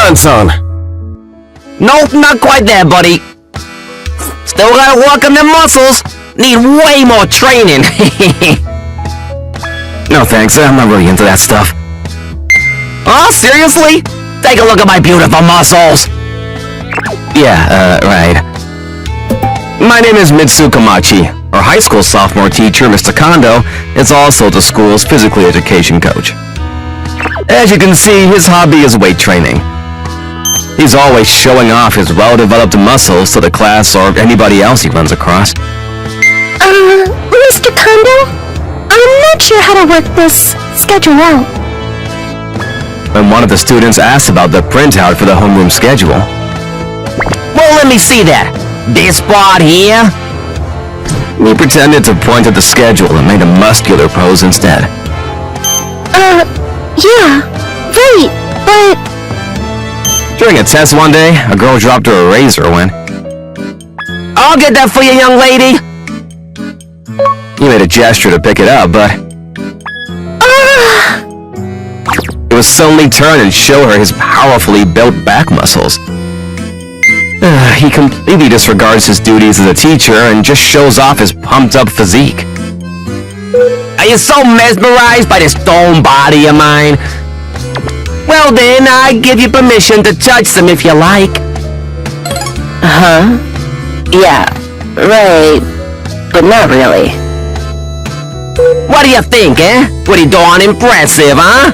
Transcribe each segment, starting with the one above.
months-on. Nope, not quite there, buddy. Still gotta work on them muscles. Need way more training. No thanks, I'm not really into that stuff. Oh, seriously? Take a look at my beautiful muscles. Yeah, right. My name is Mitsu Kamachi. Our high school sophomore teacher, Mr. Kondo, is also the school's physical education coach. As you can see, his hobby is weight training. He's always showing off his well-developed muscles to the class or anybody else he runs across. Mr. Kondo? I'm not sure how to work this schedule out. When one of the students asked about the printout for the homeroom schedule. Well, let me see that. This spot here? He pretended to point at the schedule and made a muscular pose instead. Yeah, right, but... During a test one day, a girl dropped her eraser when... I'll get that for you, young lady. He made a gesture to pick it up, but... It would suddenly turn and show her his powerfully built back muscles. He completely disregards his duties as a teacher and just shows off his pumped-up physique. Are you so mesmerized by this stone body of mine? Well then, I give you permission to touch them if you like. Huh? Yeah, right, but not really. What do you think, eh? Pretty darn impressive, huh?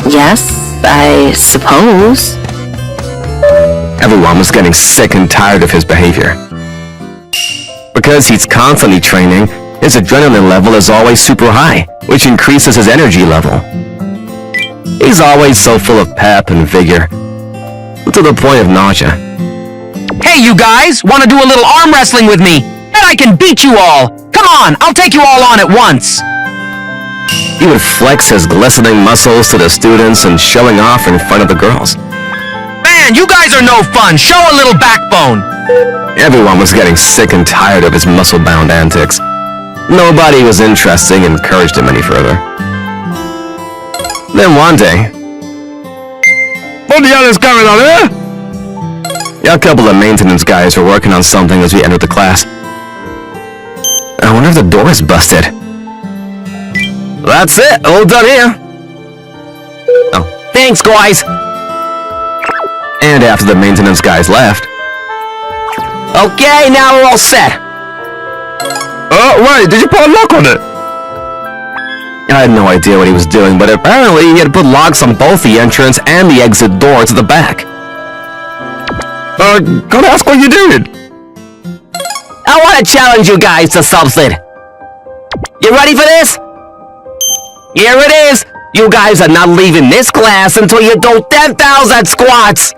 Yes, I suppose. Everyone was getting sick and tired of his behavior. Because he's constantly training, his adrenaline level is always super high, which increases his energy level. He's always so full of pep and vigor, to the point of nausea. Hey, you guys! Want to do a little arm wrestling with me? And I can beat you all! Come on, I'll take you all on at once! He would flex his glistening muscles to the students and showing off in front of the girls. Man, you guys are no fun! Show a little backbone! Everyone was getting sick and tired of his muscle-bound antics. Nobody was interested and encouraged him any further. Then one day... What the hell is going on here? A couple of maintenance guys were working on something as we entered the class. I wonder if the door is busted. That's it, all done here. Oh, thanks, guys. And after the maintenance guys left... Okay, now we're all set. Oh, wait, did you put a lock on it? I had no idea what he was doing, but apparently he had put locks on both the entrance and the exit door to the back. Gotta ask what you did. I want to challenge you guys to something. You ready for this? Here it is! You guys are not leaving this class until you do 10,000 squats!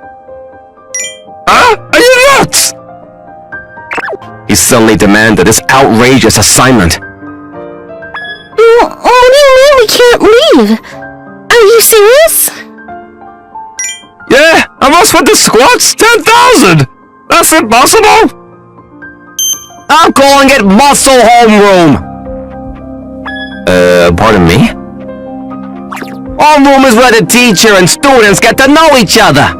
Huh? Are you nuts? He suddenly demanded this outrageous assignment. What do you mean we can't leave? Are you serious? Yeah, I must put the squats 10,000! That's impossible! I'm calling it Muscle Homeroom! Pardon me? Homeroom is where the teacher and students get to know each other.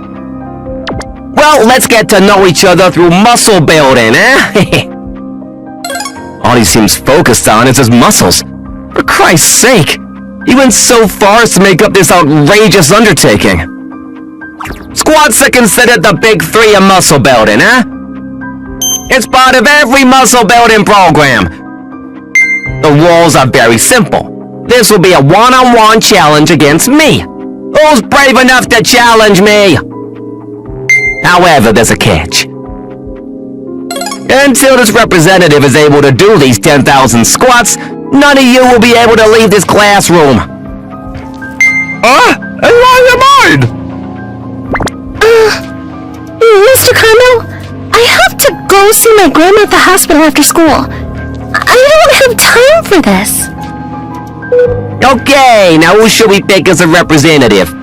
Well, let's get to know each other through muscle building, eh? All he seems focused on is his muscles. For Christ's sake, he went so far as to make up this outrageous undertaking. Squats are considered the big three of muscle building, eh? It's part of every muscle building program. The rules are very simple. This will be a one-on-one challenge against me. Who's brave enough to challenge me? However, there's a catch. Until this representative is able to do these 10,000 squats, none of you will be able to leave this classroom. And why your mind? Mr. Kondo, I have to go see my grandma at the hospital after school. I don't have time for this. Okay, now who should we pick as a representative?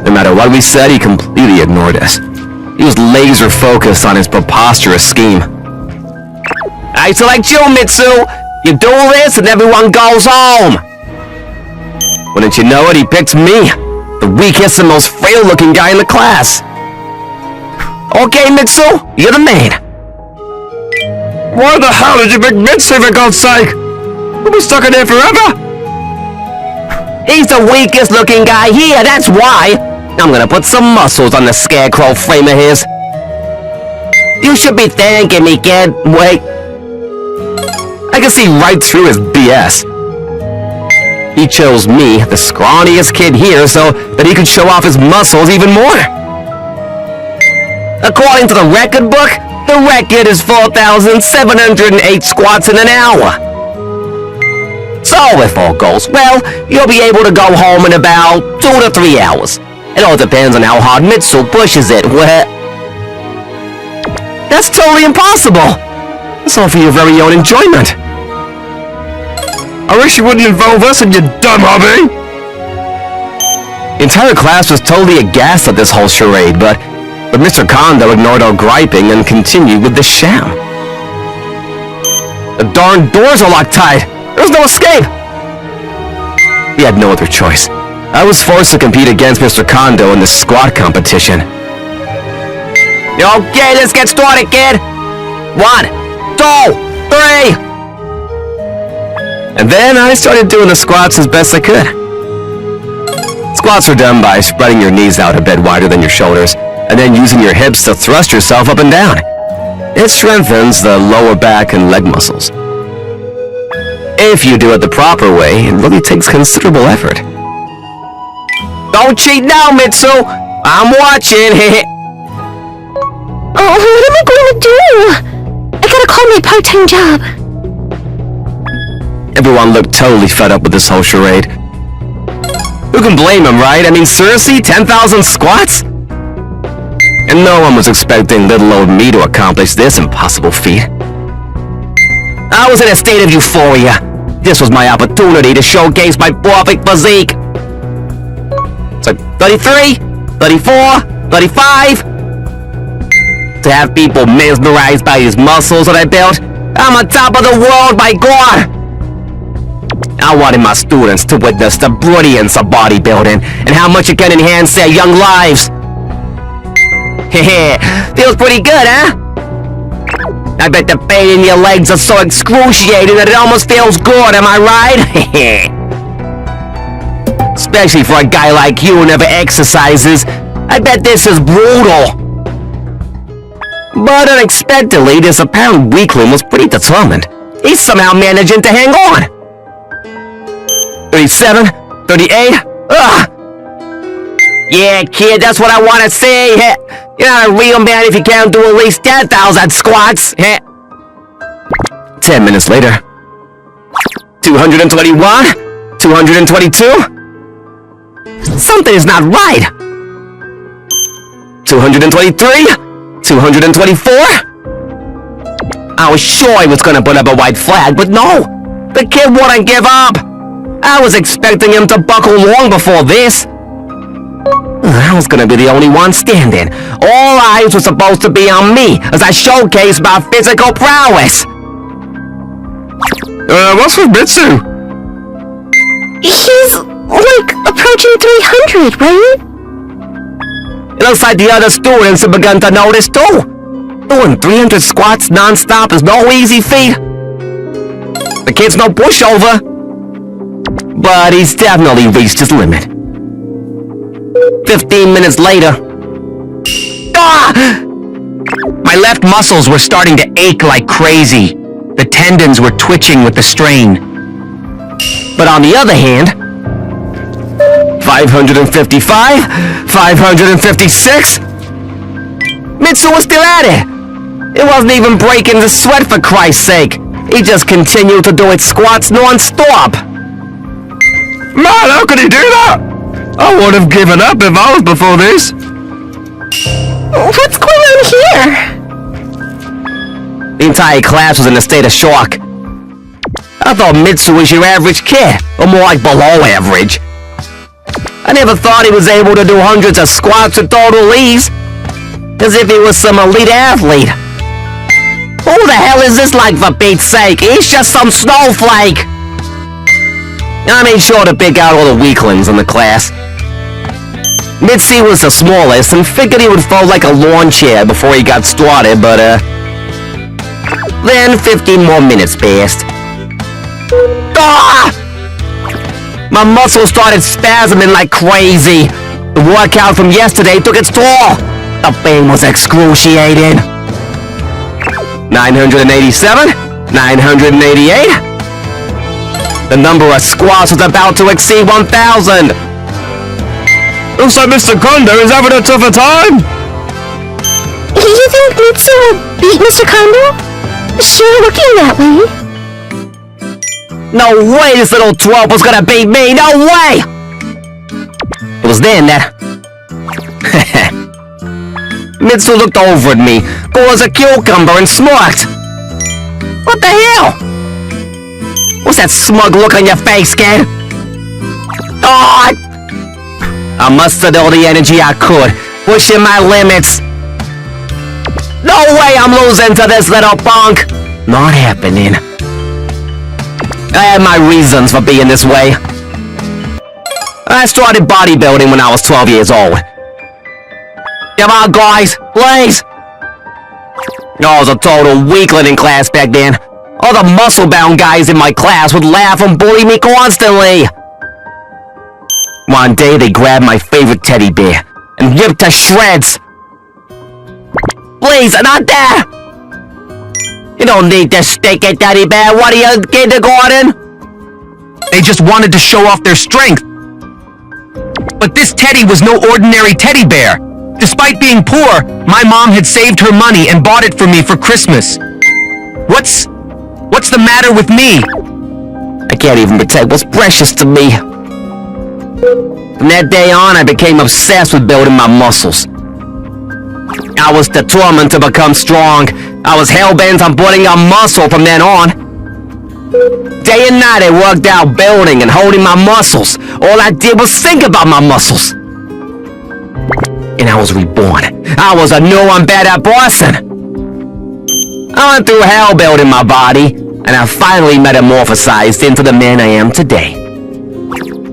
No matter what we said, he completely ignored us. He was laser focused on his preposterous scheme. I select you, Mitsu! You do this and everyone goes home! Wouldn't you know it, he picked me, the weakest and most frail-looking guy in the class. Okay, Mitsu, you're the man. Why the hell did you pick Mitsu, for God's sake? We'll be stuck in here forever. He's the weakest looking guy here, that's why. I'm gonna put some muscles on the scarecrow frame of his. You should be thanking me, kid. Wait. I can see right through his BS. He chose me, the scrawniest kid here, so that he could show off his muscles even more. According to the record book, the record is 4,708 squats in an hour. So, if all goes well, you'll be able to go home in about 2 to 3 hours. It all depends on how hard Mitsu pushes it. That's totally impossible! It's all for your very own enjoyment. I wish you wouldn't involve us in your dumb hobby. The entire class was totally aghast at this whole charade, but Mr. Kondo ignored our griping and continued with the sham. The darn doors are locked tight! There's no escape! We had no other choice. I was forced to compete against Mr. Kondo in the squat competition. Okay, let's get started, kid! 1, 2, 3! And then I started doing the squats as best I could. Squats are done by spreading your knees out a bit wider than your shoulders, and then using your hips to thrust yourself up and down. It strengthens the lower back and leg muscles. If you do it the proper way, it really takes considerable effort. Don't cheat now, Mitsu! I'm watching! Oh, what am I going to do? I gotta call my part-time job. Everyone looked totally fed up with this whole charade. Who can blame him, right? I mean, seriously? 10,000 squats? And no one was expecting little old me to accomplish this impossible feat. I was in a state of euphoria. This was my opportunity to showcase my perfect physique. So 33, 34, 35. To have people mesmerized by these muscles that I built. I'm on top of the world, my God! I wanted my students to witness the brilliance of bodybuilding and how much it can enhance their young lives. Feels pretty good, huh? I bet the pain in your legs are so excruciating that it almost feels good, am I right? Especially for a guy like you who never exercises. I bet this is brutal. But unexpectedly, this apparent weakling was pretty determined. He's somehow managing to hang on. 37, 38, ugh! Yeah, kid, that's what I want to see. You're not a real man if you can't do at least 10,000 squats. 10 minutes later. 221, 222. Something is not right. 223, 224. I was sure he was gonna put up a white flag, but no. The kid wouldn't give up. I was expecting him to buckle long before this. I was gonna be the only one standing. All eyes were supposed to be on me as I showcased my physical prowess. What's with Mitsu? He's, like, approaching 300, right? It looks like the other students have begun to notice too. Doing 300 squats non-stop is no easy feat. The kid's no pushover. But he's definitely reached his limit. 15 minutes later. Ah! My left muscles were starting to ache like crazy. The tendons were twitching with the strain. But on the other hand, 555, 556. Mitsu was still at it. It wasn't even breaking the sweat, for Christ's sake. He just continued to do its squats non-stop. Man, how could he do that? I would have given up if I was before this. What's going on here? The entire class was in a state of shock. I thought Mitsu was your average kid, or more like below average. I never thought he was able to do hundreds of squats with total ease. As if he was some elite athlete. Who the hell is this like, for Pete's sake? He's just some snowflake. I made sure to pick out all the weaklings in the class. Mitzi was the smallest and figured he would fall like a lawn chair before he got started, but then 15 more minutes passed. Ah! My muscles started spasming like crazy. The workout from yesterday took its toll. The pain was excruciating. 987, 988. The number of squats was about to exceed 1,000. Looks like Mr. Kondo is having a tougher time. You think Mitsu will beat Mr. Kondo? Sure looking that way. No way this little twerp was gonna beat me! No way! It was then that... Mitsu looked over at me, cool as a cucumber, and smirked. What the hell? What's that smug look on your face, kid? Oh! I mustered all the energy I could, pushing my limits. No way I'm losing to this little punk! Not happening. I had my reasons for being this way. I started bodybuilding when I was 12 years old. Come on, guys, please! I was a total weakling in class back then. All the muscle-bound guys in my class would laugh and bully me constantly. One day they grabbed my favorite teddy bear and ripped to shreds. Please, not that! You don't need this stinky teddy bear. What are you, kindergarten? They just wanted to show off their strength. But this teddy was no ordinary teddy bear. Despite being poor, my mom had saved her money and bought it for me for Christmas. What's the matter with me? I can't even protect what's precious to me. From that day on, I became obsessed with building my muscles. I was determined to become strong. I was hell-bent on putting on muscle from then on. Day and night I worked out building and holding my muscles. All I did was think about my muscles. And I was reborn. I was a new and better person. I went through hell building my body, and I finally metamorphosized into the man I am today.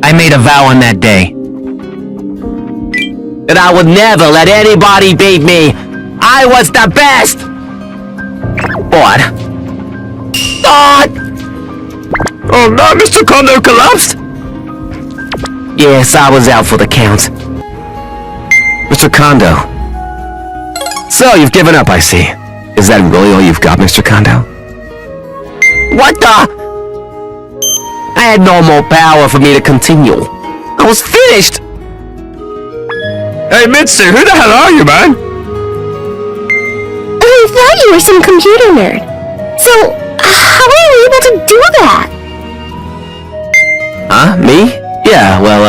I made a vow on that day. That I would never let anybody beat me. I was the best. But... Oh no, Mr. Kondo collapsed. Yes, I was out for the count. Mr. Kondo. So, you've given up, I see. Is that really all you've got, Mr. Kondo? What the? I had no more power for me to continue. I was finished. Hey, Mitsu, who the hell are you, man? I thought you were some computer nerd. So, how are you able to do that? Huh? Me? Yeah, well,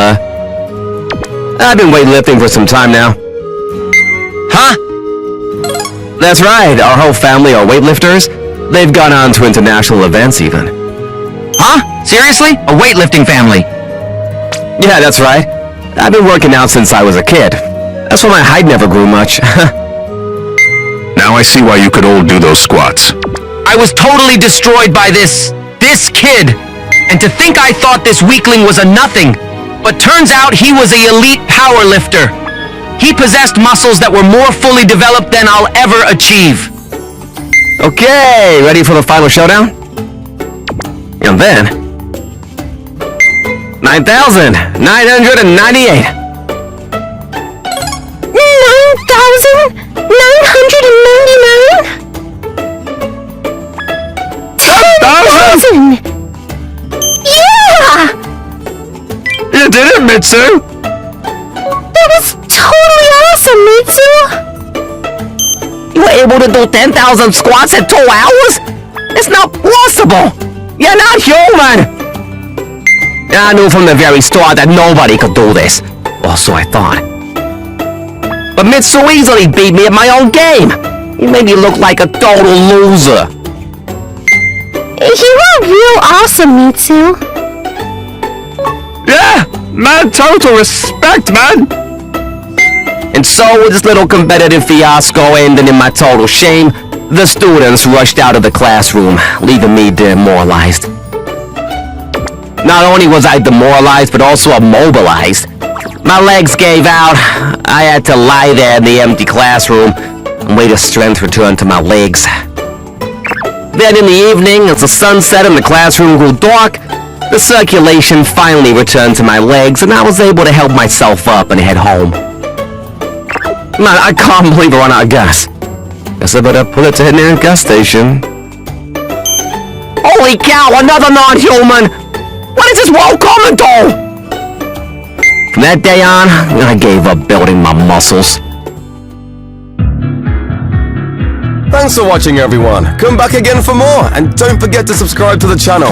I've been weightlifting for some time now. Huh? That's right, our whole family are weightlifters. They've gone on to international events even. Huh? Seriously? A weightlifting family? Yeah, that's right. I've been working out since I was a kid. That's why my height never grew much. Now I see why you could all do those squats. I was totally destroyed by this kid. And to think I thought this weakling was a nothing. But turns out he was an elite power lifter. He possessed muscles that were more fully developed than I'll ever achieve. Okay, ready for the final showdown? And then... 9,998! 9,998? 10,000! Yeah! You did it, Mitsu! That was totally awesome, Mitsu! You were able to do 10,000 squats in 2 hours? It's not possible! You're not human! I knew from the very start that nobody could do this. Or so I thought. But Mitsu easily beat me at my own game. He made me look like a total loser. You were real awesome, Mitsu. Yeah! Man, total respect, man! And so, with this little competitive fiasco ending in my total shame, the students rushed out of the classroom, leaving me demoralized. Not only was I demoralized, but also immobilized. My legs gave out. I had to lie there in the empty classroom and wait as strength returned to my legs. Then in the evening, as the sun set and the classroom grew dark, the circulation finally returned to my legs and I was able to help myself up and head home. Man, I can't believe I ran out of gas. Guess I better pull it to the nearest gas station. Holy cow, another non-human! What is this world coming to? From that day on, I gave up building my muscles. Thanks for watching, everyone. Come back again for more, and don't forget to subscribe to the channel.